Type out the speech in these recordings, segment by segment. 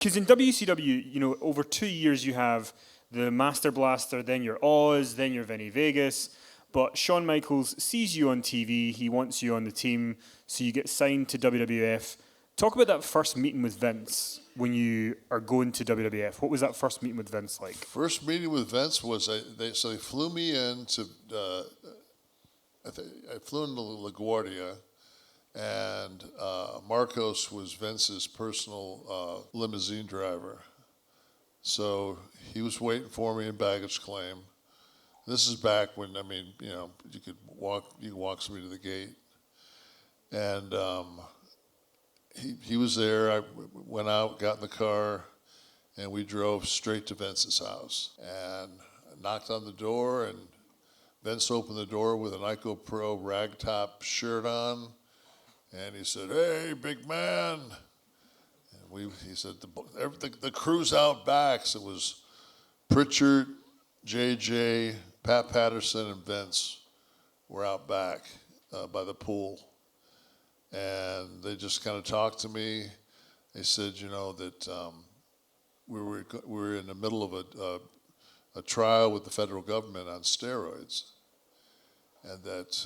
Because in WCW, over 2 years you have the Master Blaster, then you're Oz, then you're Vinny Vegas. But Shawn Michaels sees you on TV, he wants you on the team, so you get signed to WWF. Talk about that first meeting with Vince when you are going to WWF. What was that first meeting with Vince like? First meeting with Vince was, they flew me in to, I flew into LaGuardia, and Marcos was Vince's personal limousine driver. So he was waiting for me in baggage claim. This is back when, you could walk somebody to the gate. And he was there. I went out, got in the car, and we drove straight to Vince's house. And I knocked on the door, and Vince opened the door with an Ico Pro ragtop shirt on. And he said, "Hey, big man." And he said, the crew's out back. So it was Pritchard, JJ, Pat Patterson, and Vince were out back by the pool. And they just kind of talked to me. They said, that we were in the middle of a trial with the federal government on steroids. And that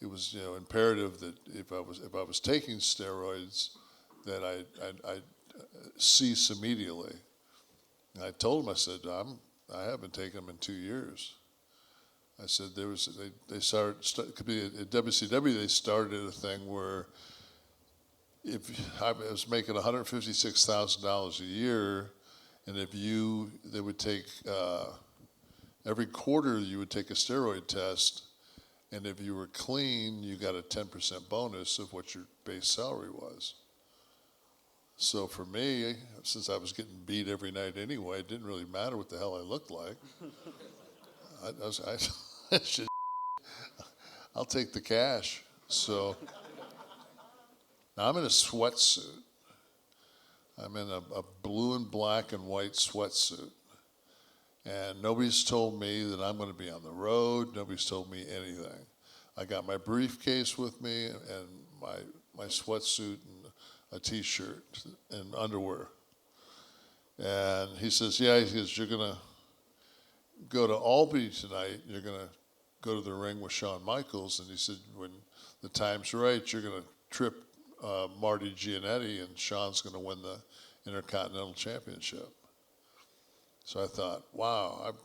it was imperative that if I was taking steroids, that I'd cease immediately. And I told him, I said, I haven't taken them in 2 years. I said they started at WCW. They started a thing where if I was making $156,000 a year, and they would take every quarter you would take a steroid test, and if you were clean, you got a 10% bonus of what your base salary was. So for me, since I was getting beat every night anyway, it didn't really matter what the hell I looked like. I'll take the cash. So now I'm in a sweatsuit. I'm in a blue and black and white sweatsuit. And nobody's told me that I'm going to be on the road. Nobody's told me anything. I got my briefcase with me and my sweatsuit and a T-shirt and underwear. And he says, "Yeah," he says, "you're going to go to Albany tonight. You're going to go to the ring with Shawn Michaels." And he said, "When the time's right, you're going to trip Marty Jannetty, and Shawn's going to win the Intercontinental Championship." So I thought, wow, I've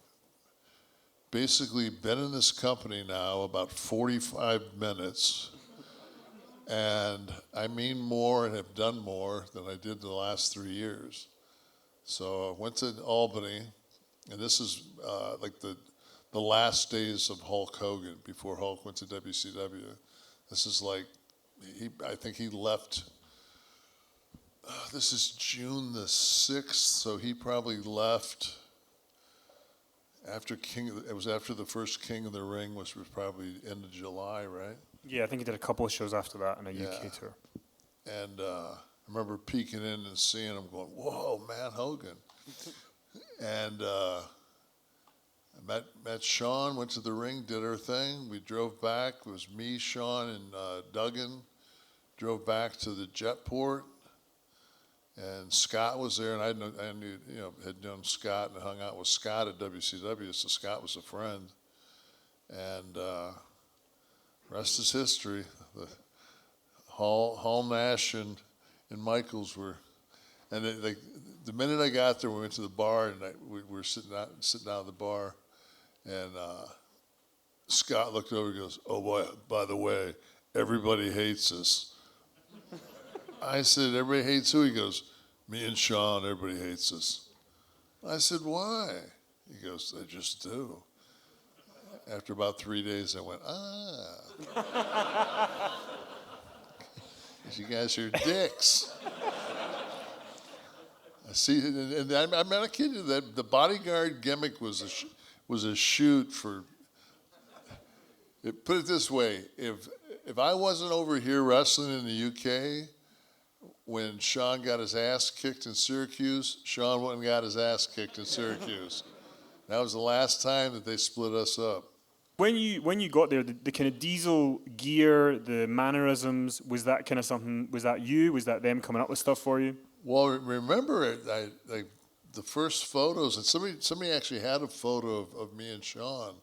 basically been in this company now about 45 minutes, and I mean more and have done more than I did the last 3 years. So I went to Albany, and this is like the last days of Hulk Hogan before Hulk went to WCW. This is like, I think he left, this is June the 6th, so he probably left after it was after the first King of the Ring, which was probably end of July, right? Yeah, I think he did a couple of shows after that in a UK tour. And I remember peeking in and seeing him going, "Whoa, man, Hogan." And I met Shawn, went to the ring, did our thing. We drove back. It was me, Shawn, and Duggan. Drove back to the Jetport. And Scott was there, and I knew, had known Scott and hung out with Scott at WCW, so Scott was a friend. And rest is history. The Hall, Nash, and Michaels were, and the minute I got there, we went to the bar, and we were sitting down at the bar, and Scott looked over and goes, "Oh boy, by the way, everybody hates us." I said, "Everybody hates who?" He goes, "Me and Shawn, everybody hates us." I said, "Why?" He goes, "They just do." After about 3 days, I went, "You guys are dicks." I see, and I'm not kidding you. That the bodyguard gimmick was a shoot for. Put it this way: if I wasn't over here wrestling in the UK, when Shawn got his ass kicked in Syracuse, Shawn went and got his ass kicked in Syracuse. That was the last time that they split us up. When you got there, the kind of Diesel gear, the mannerisms, was that kind of something? Was that you? Was that them coming up with stuff for you? Well, remember it. The first photos, and somebody actually had a photo of me and Shawn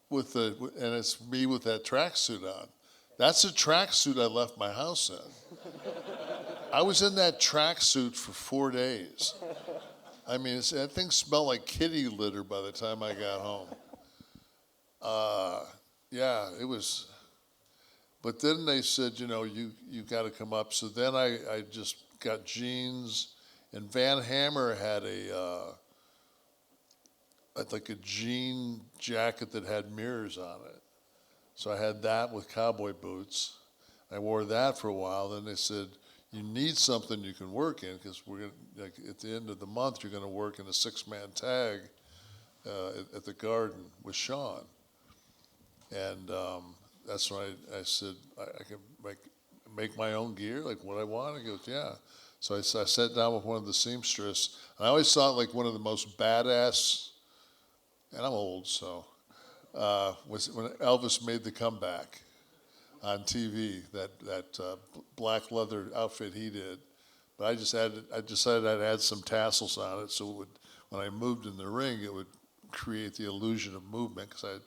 and it's me with that tracksuit on. That's a tracksuit I left my house in. I was in that tracksuit for 4 days. I mean, that thing smelled like kitty litter by the time I got home. Yeah, it was. But then they said, you got to come up. So then I just got jeans, and Van Hammer had like a jean jacket that had mirrors on it. So I had that with cowboy boots. I wore that for a while. Then they said, you need something you can work in, because we're gonna, at the end of the month, you're going to work in a 6-man tag at the Garden with Shawn. And that's when I said, I can make my own gear, like what I want. He goes, yeah. So I sat down with one of the seamstress. And I always thought like one of the most badass, and I'm old, so, was when Elvis made the comeback on TV, that black leather outfit he did. But I decided I'd add some tassels on it, so when I moved in the ring, it would create the illusion of movement, because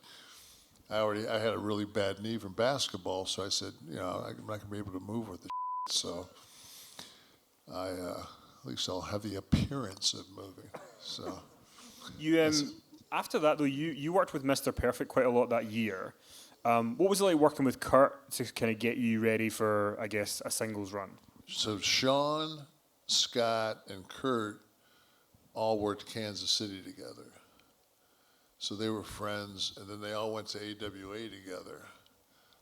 I had a really bad knee from basketball, so I said, I'm not going to be able to move with the shit, so at least I'll have the appearance of moving. So You after that though, you worked with Mr. Perfect quite a lot that year. What was it like working with Curt to kind of get you ready for, I guess, a singles run? So Shawn, Scott, and Curt all worked Kansas City together. So they were friends, and then they all went to AWA together.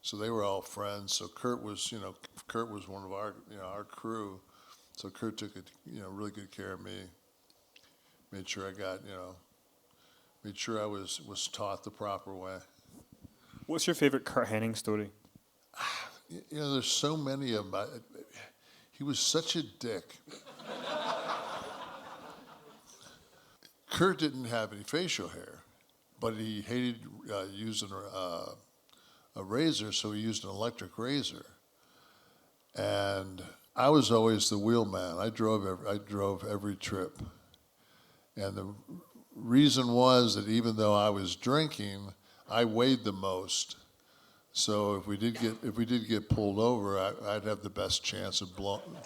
So they were all friends. So Curt was one of our crew. So Curt took really good care of me. Made sure I was taught the proper way. What's your favorite Curt Hennig story? There's so many of them. He was such a dick. Curt didn't have any facial hair, but he hated using a razor, so he used an electric razor. And I was always the wheelman. I drove every trip. And the reason was that even though I was drinking, I weighed the most. So if we did get pulled over, I'd have the best chance of blowing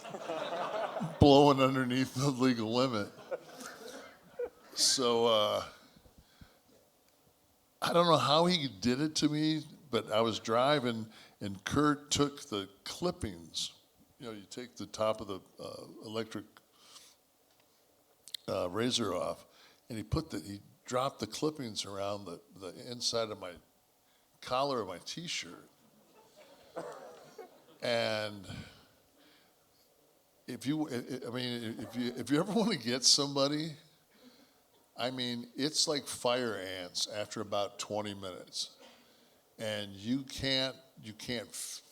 underneath the legal limit. So I don't know how he did it to me, but I was driving, and Curt took the clippings. You take the top of the electric razor off, and he dropped the clippings around the inside of my collar of my T-shirt. And if you ever want to get somebody, it's like fire ants after about 20 minutes, and you can't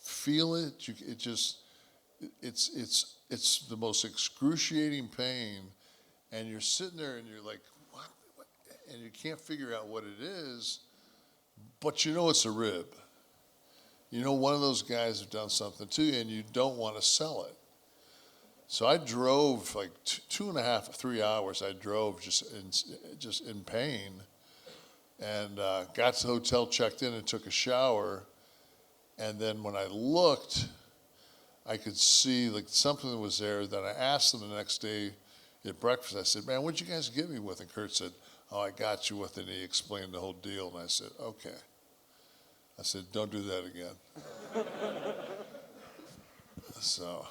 feel it. It's the most excruciating pain, and you're sitting there and you're like, what? And you can't figure out what it is, but it's a rib. One of those guys have done something to you, and you don't want to sell it. So I drove like 2.5, 3 hours. I drove just in pain, and got to the hotel, checked in, and took a shower. And then when I looked, I could see like something was there. Then I asked them the next day at breakfast. I said, "Man, what'd you guys get me with?" And Curt said, "Oh, I got you with it." And he explained the whole deal. And I said, "Okay." I said, "Don't do that again." So.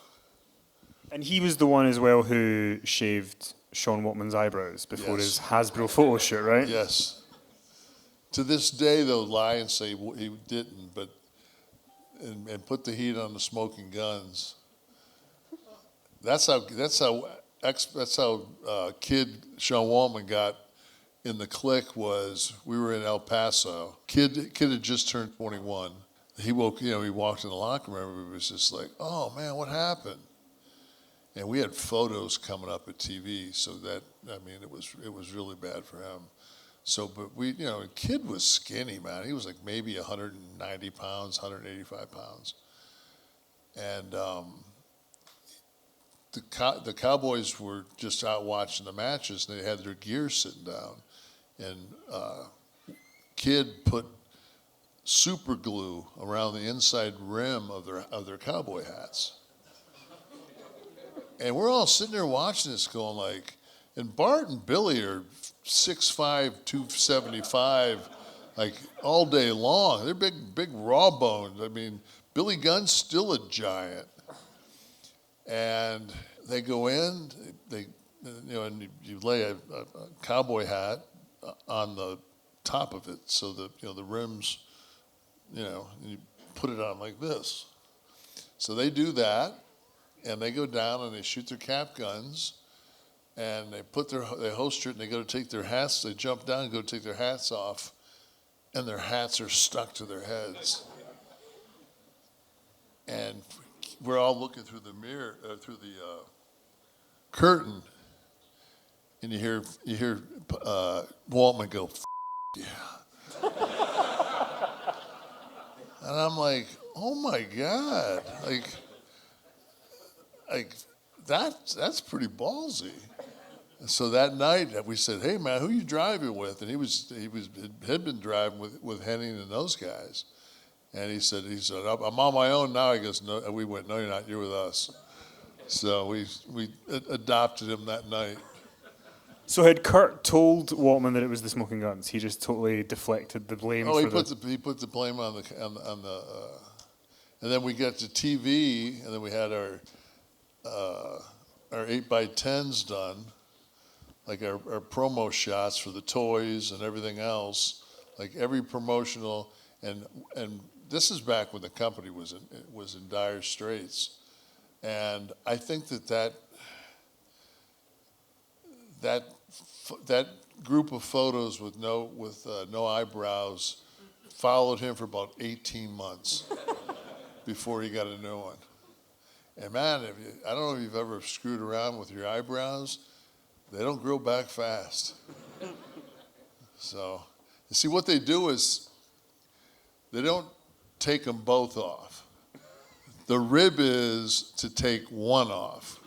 And he was the one as well who shaved Shawn Waltman's eyebrows before his Hasbro photo shoot, right? Yes. To this day, they'll lie and say he didn't, but and put the heat on the smoking guns. That's how Kid Shawn Waltman got in the Kliq. Was we were in El Paso. Kid had just turned 21. He walked in the locker room. Everybody was just like, "Oh man, what happened?" And we had photos coming up at TV, so that it was really bad for him. So, but Kid was skinny, man. He was like maybe 190 pounds, 185 pounds, and the Cowboys were just out watching the matches, and they had their gear sitting down, and Kid put super glue around the inside rim of their cowboy hats. And we're all sitting there watching this going like, and Bart and Billy are 6'5", 275, like all day long. They're big raw boned. I mean, Billy Gunn's still a giant. And they go in, and you lay a cowboy hat on the top of it so that, the rims, and you put it on like this. So they do that, and they go down and they shoot their cap guns, and they holster it, and they go to take their hats. They jump down and go to take their hats off, and their hats are stuck to their heads. And we're all looking through the mirror, through the curtain, and you hear Waltman go, yeah. And I'm like, oh my God, like that's pretty ballsy. And so that night we said, hey man, who you driving with? And he had been driving with Hennig and those guys. And he said, I'm on my own now. He goes, no. And we went, no, you're not. You're with us. So we adopted him that night. So had Curt told Waltman that it was the smoking guns? He just totally deflected the blame. Oh, he put the blame on the. And then we got to TV, and then we had our 8x10s done, like our promo shots for the toys and everything else, like every promotional, and this is back when the company was in dire straits, and I think that group of photos with no eyebrows followed him for about 18 months before he got a new one. And man, I don't know if you've ever screwed around with your eyebrows, they don't grow back fast. So, you see, what they do is they don't take them both off. The rib is to take one off.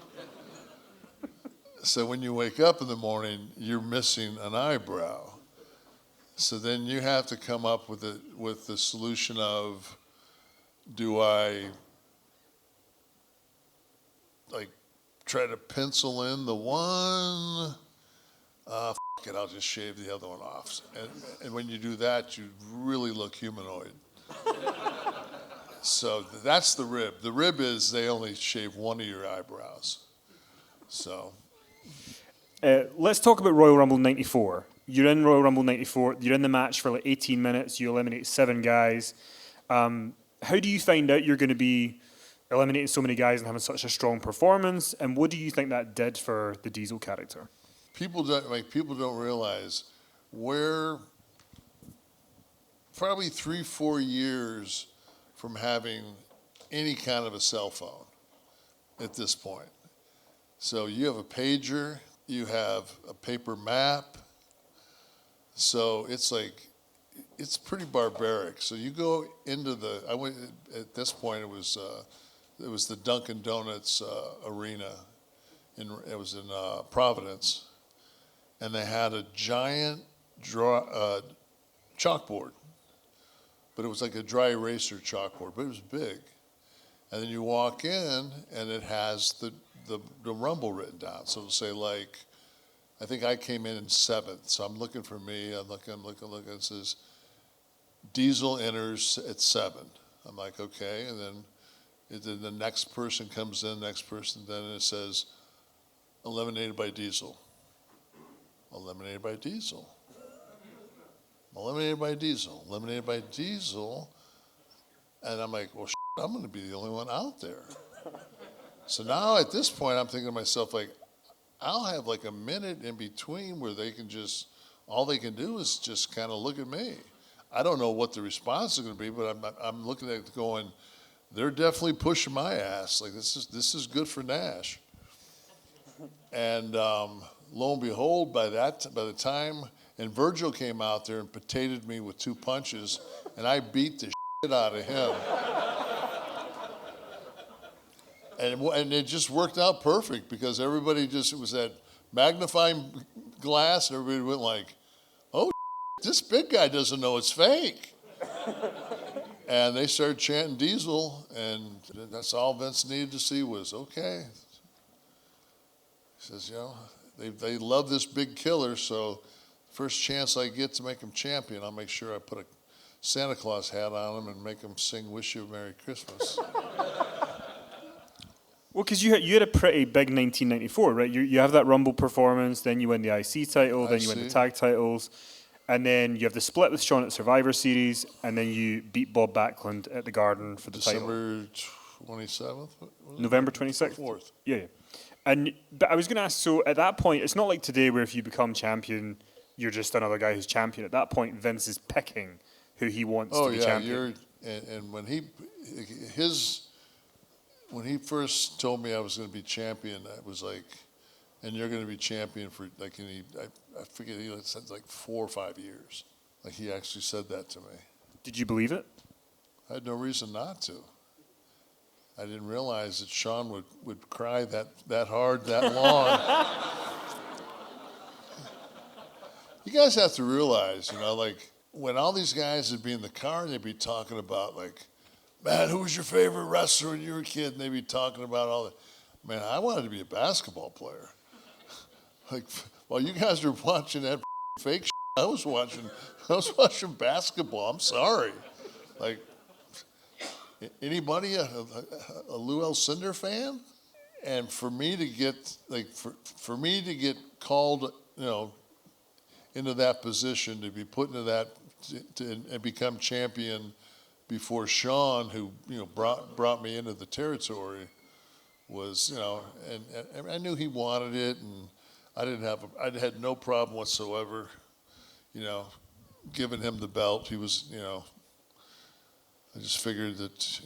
So when you wake up in the morning, you're missing an eyebrow. So then you have to come up with the solution of, do I try to pencil in the one? It, I'll just shave the other one off. And when you do that, you really look humanoid. So that's the rib. The rib is they only shave one of your eyebrows. So. Let's talk about Royal Rumble 94. You're in Royal Rumble 94. You're in the match for like 18 minutes. You eliminate 7 guys. How do you find out you're going to be eliminating so many guys and having such a strong performance? And what do you think that did for the Diesel character? People don't realize we're probably 3-4 years from having any kind of a cell phone at this point. So you have a pager, you have a paper map. So it's pretty barbaric. So you go into at this point it was the Dunkin' Donuts arena, it was in Providence, and they had a giant chalkboard, but it was like a dry eraser chalkboard, but it was big. And then you walk in, and it has the Rumble written down. So it'll say I think I came in 7th, so I'm looking for me. I'm looking. It says Diesel enters at 7. I'm like, okay, and then the next person comes in, then it says eliminated by Diesel. Eliminated by Diesel. Eliminated by Diesel. Eliminated by Diesel. And I'm like, well, I'm going to be the only one out there. So now at this point, I'm thinking to myself, I'll have a minute in between where all they can do is just kind of look at me. I don't know what the response is going to be, but I'm looking at it going, they're definitely pushing my ass. This is good for Nash. And lo and behold, by the time, and Virgil came out there and potatoed me with 2 punches, and I beat the shit out of him. and it just worked out perfect because everybody it was that magnifying glass. Everybody went like, "Oh, this big guy doesn't know it's fake." And they started chanting Diesel, and that's all Vince needed to see was, okay. He says, they love this big killer, so first chance I get to make him champion, I'll make sure I put a Santa Claus hat on him and make him sing "Wish You a Merry Christmas." Well, because you had a pretty big 1994, right? You have that Rumble performance, then you win the IC title, then you win the tag titles, and then you have the split with Shawn at Survivor Series, and then you beat Bob Backlund at the Garden for the title. December 27th? November 26th? 4th. Yeah. But I was going to ask, so at that point, it's not like today where if you become champion, you're just another guy who's champion. At that point, Vince is picking who he wants to be champion. And when he first told me I was going to be champion, I was like, and you're going to be champion for, like, I forget, he said like 4 or 5 years. Like, he actually said that to me. Did you believe it? I had no reason not to. I didn't realize that Shawn would cry that hard, that long. You guys have to realize, like, when all these guys would be in the car and they'd be talking about, like, man, who was your favorite wrestler when you were a kid? And they'd be talking about all that. Man, I wanted to be a basketball player. Like, while you guys were watching that fake shit, I was watching basketball. I'm sorry. Like, anybody a Lou Alcindor fan? And for me to get for me to get called, into that position, to be put into that and become champion before Shawn, who brought me into the territory, was and I knew he wanted it, and I had no problem whatsoever, giving him the belt. He was, I just figured that,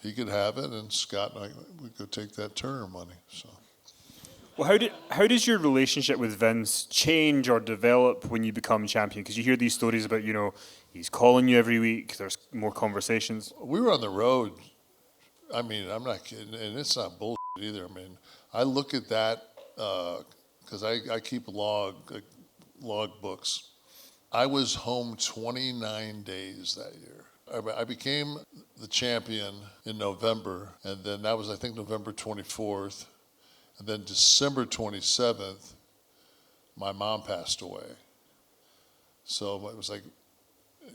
he could have it, and Scott and I, we could take that Turner money. So. Well, how does your relationship with Vince change or develop when you become champion? Because you hear these stories about, he's calling you every week. There's more conversations. We were on the road. I mean, I'm not kidding, and it's not bullshit either. I mean, I look at that because I keep log books. I was home 29 days that year. I became the champion in November, and then that was, I think, November 24th. And then December 27th, my mom passed away. So it was like,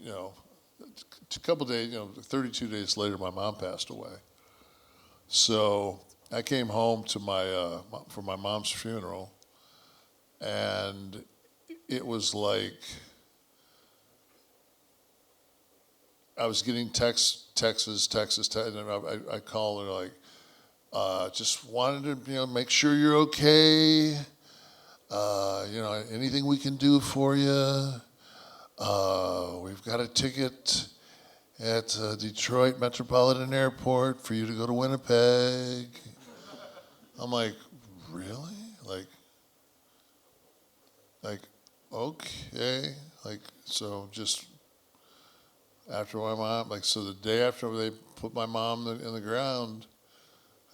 a couple days, 32 days later, my mom passed away. So I came home to for my mom's funeral, and it was like I was getting texts, and I called her like, just wanted to, make sure you're okay. Anything we can do for you. We've got a ticket at Detroit Metropolitan Airport for you to go to Winnipeg. I'm like, really? Like, okay. Like, so just after my mom, so the day after they put my mom in the ground,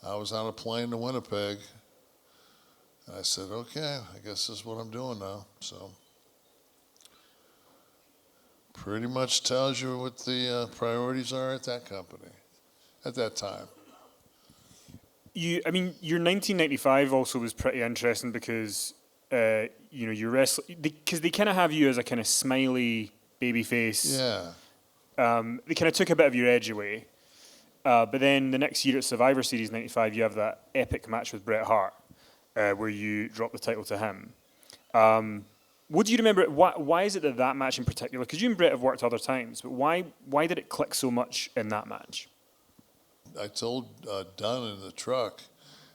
I was on a plane to Winnipeg, and I said, okay, I guess this is what I'm doing now. So pretty much tells you what the priorities are at that company at that time. Your 1995 also was pretty interesting because, you're wrestling, because they kind of have you as a kind of smiley baby face. Yeah. They kind of took a bit of your edge away. But then the next year at Survivor Series 95, you have that epic match with Bret Hart, where you drop the title to him. What do you remember? Why is it that match in particular? Because you and Bret have worked other times, but why did it click so much in that match? I told Dunn in the truck,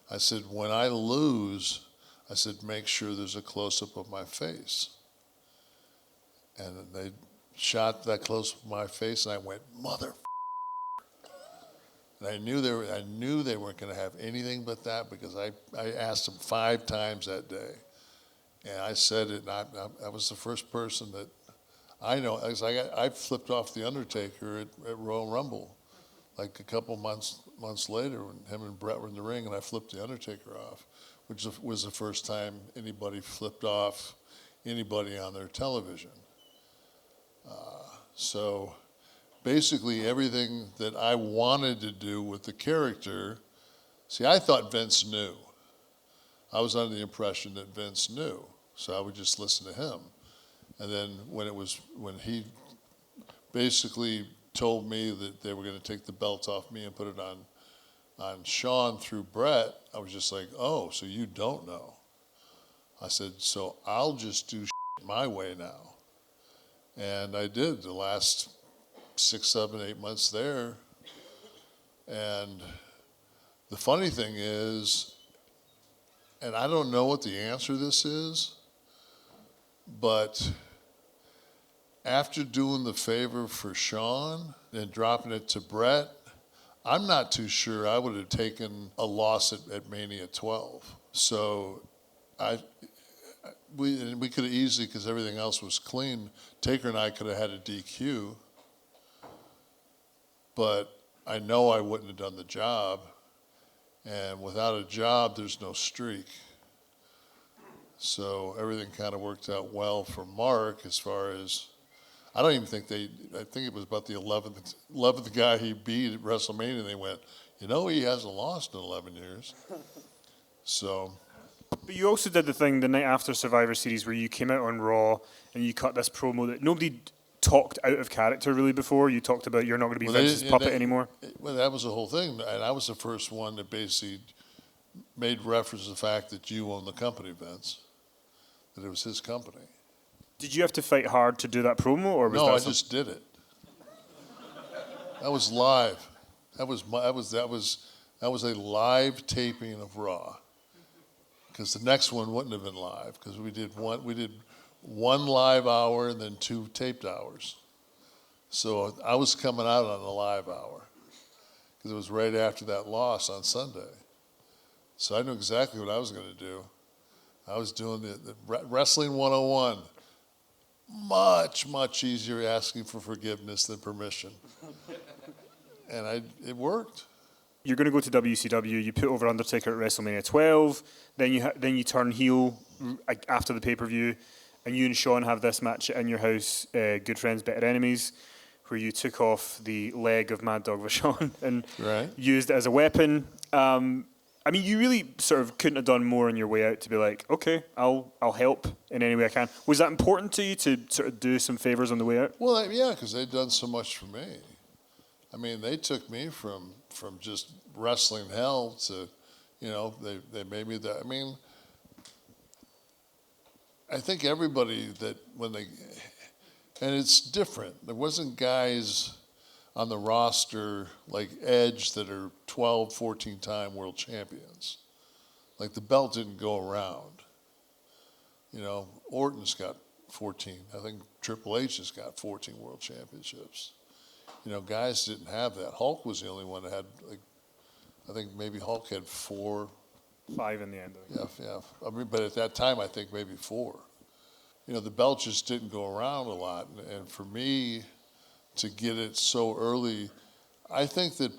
I said, when I lose, I said, make sure there's a close-up of my face. And they shot that close-up of my face, and I went, mother. And I knew they weren't going to have anything but that because I asked them 5 times that day. And I said it, and I was the first person that I know. I flipped off The Undertaker at Royal Rumble like a couple months months later when him and Bret were in the ring and I flipped The Undertaker off, which was the first time anybody flipped off anybody on their television. So basically everything that I wanted to do with the character, see, I thought Vince knew. I was under the impression that Vince knew, so I would just listen to him. And then when he basically told me that they were going to take the belt off me and put it on Shawn through Bret, I was just like, oh, so you don't know. I said, so I'll just do my way now. And I did the last 6, 7, 8 months there. And the funny thing is, and I don't know what the answer to this is, but after doing the favor for Shawn and dropping it to Bret, I'm not too sure I would have taken a loss at Mania 12. So we could have easily, because everything else was clean, Taker and I could have had a DQ, but I know I wouldn't have done the job, and without a job, there's no streak. So everything kind of worked out well for Mark as far as, I don't even think I think it was about the 11th guy he beat at WrestleMania, and they went, you know, he hasn't lost in 11 years. So. But you also did the thing the night after Survivor Series where you came out on Raw and you cut this promo that nobody talked out of character really before. You talked about you're not going to be Vince's puppet anymore. Well, that was the whole thing. And I was the first one that basically made reference to the fact that you own the company, Vince, that it was his company. Did you have to fight hard to do that promo, or was no? that I just did it. That was live. That was a live taping of Raw. Because the next one wouldn't have been live, because we did one live hour and then 2 taped hours. So I was coming out on a live hour, because it was right after that loss on Sunday. So I knew exactly what I was going to do. I was doing the Wrestling 101. Much, much easier asking for forgiveness than permission. And it worked. You're going to go to WCW, you put over Undertaker at WrestleMania 12, then you turn heel after the pay-per-view, and you and Shawn have this match in your house, Good Friends, Better Enemies, where you took off the leg of Mad Dog Vachon and used it as a weapon. I mean, you really sort of couldn't have done more on your way out to be like, okay, I'll help in any way I can. Was that important to you to sort of do some favors on the way out? Well, yeah, because they'd done so much for me. I mean, they took me from just wrestling hell to, you know, they made me that. I mean, I think everybody that and it's different. There wasn't guys on the roster like Edge that are 12, 14-time world champions. Like the belt didn't go around. You know, Orton's got 14. I think Triple H has got 14 world championships. You know, guys didn't have that. Hulk was the only one that had, like, I think maybe Hulk had 4. 5 in the end. Yeah. I mean, but at that time, I think maybe 4. You know, the belt just didn't go around a lot. And for me to get it so early, I think that,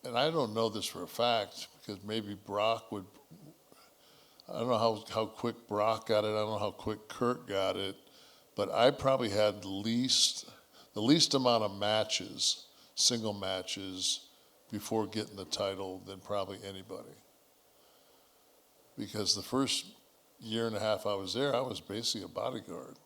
and I don't know this for a fact, because maybe Brock would, I don't know how quick Brock got it. I don't know how quick Curt got it. But I probably had the least amount of matches, single matches, before getting the title than probably anybody. Because the first year and a half I was there, I was basically a bodyguard.